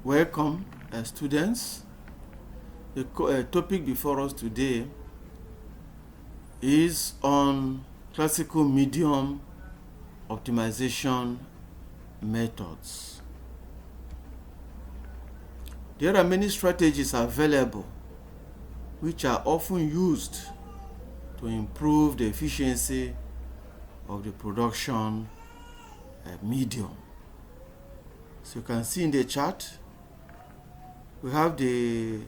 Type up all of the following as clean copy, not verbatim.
Welcome, students. The topic before us today is on classical medium optimization methods. There are many strategies available which are often used to improve the efficiency of the production medium. So you can see in the chart, we have the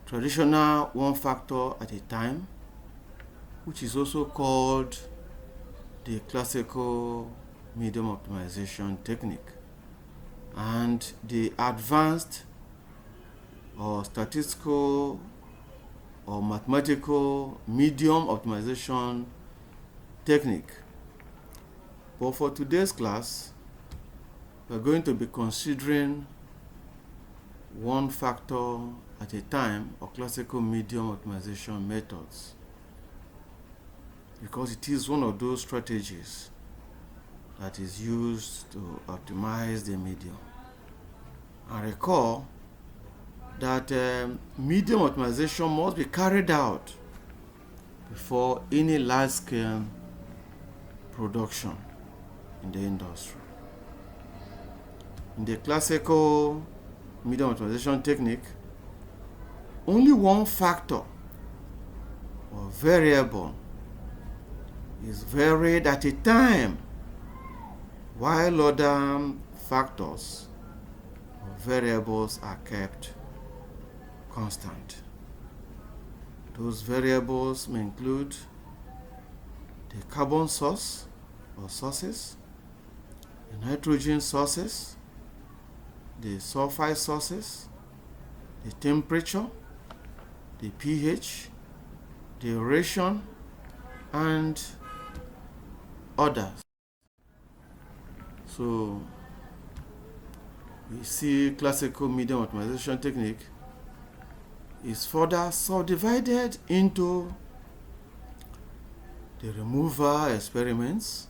traditional one factor at a time, which is also called the classical medium optimization technique, and the advanced or statistical or mathematical medium optimization technique. But for today's class, we're going to be considering one factor at a time or classical medium optimization methods, because it is one of those strategies that is used to optimize the medium. And recall that medium optimization must be carried out before any large-scale production in the industry. In the classical medium optimization technique, only one factor or variable is varied at a time, while other factors or variables are kept constant. Those variables may include the carbon source or sources, the nitrogen sources, the sulfide sources, the temperature, the pH, the aeration, and others. So we see classical medium optimization technique is further subdivided into the removal experiments,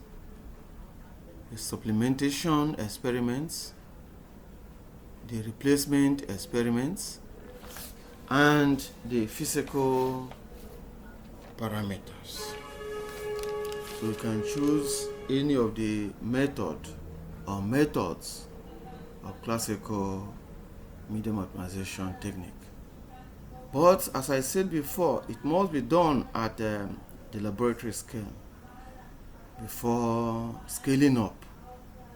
the supplementation experiments, the replacement experiments, and the physical parameters. So you can choose any of the method or methods of classical medium optimization technique. But as I said before, it must be done at the laboratory scale before scaling up,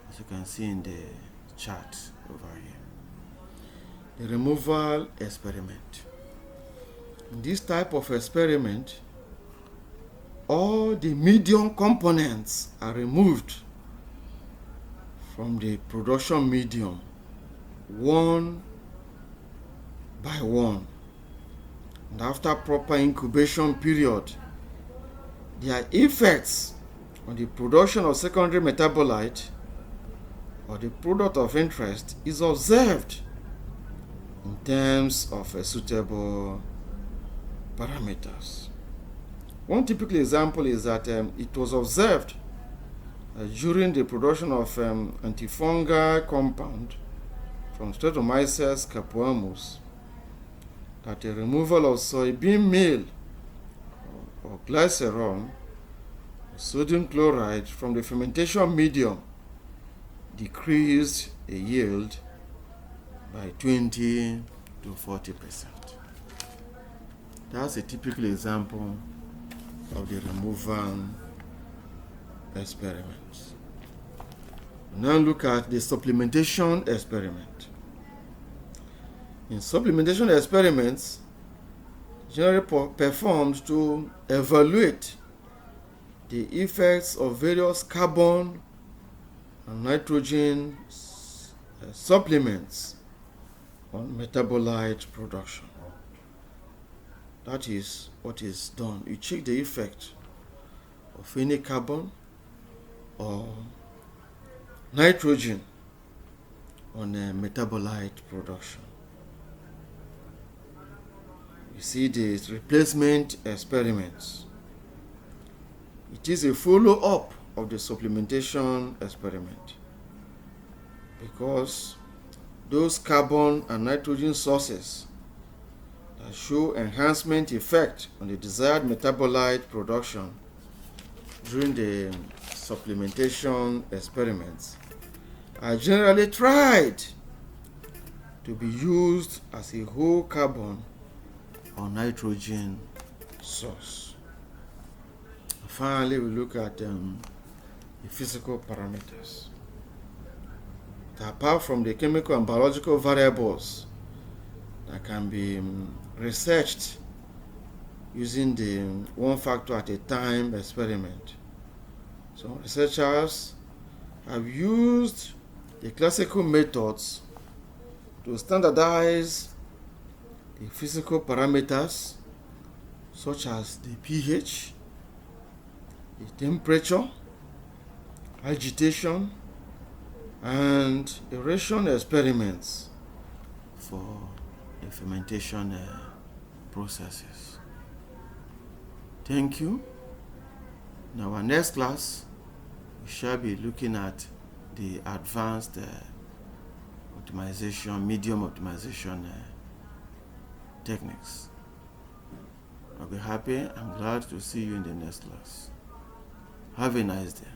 as you can see in the chart over here. The removal experiment. In this type of experiment, all the medium components are removed from the production medium one by one. And after proper incubation period, their effects on the production of secondary metabolite or the product of interest is observed in terms of suitable parameters. One typical example is that it was observed during the production of antifungal compound from Streptomyces capuamus that the removal of soybean meal or glycerol, sodium chloride from the fermentation medium decreased the yield by 20 to 40%. That's a typical example of the removal experiments. Now look at the supplementation experiment. In supplementation experiments, generally performed to evaluate the effects of various carbon and nitrogen supplements on metabolite production. That is what is done. You check the effect of any carbon or nitrogen on metabolite production. You see the replacement experiments. It is a follow-up of the supplementation experiment, because those carbon and nitrogen sources that show enhancement effect on the desired metabolite production during the supplementation experiments are generally tried to be used as a whole carbon or nitrogen source. Finally, we look at the physical parameters. Apart from the chemical and biological variables that can be researched using the one factor at a time experiment, some researchers have used the classical methods to standardize the physical parameters such as the pH, the temperature, agitation, and aeration experiments for the fermentation processes. Thank you. In our next class, we shall be looking at the advanced optimization, medium optimization techniques. I'll be happy and glad to see you in the next class. Have a nice day.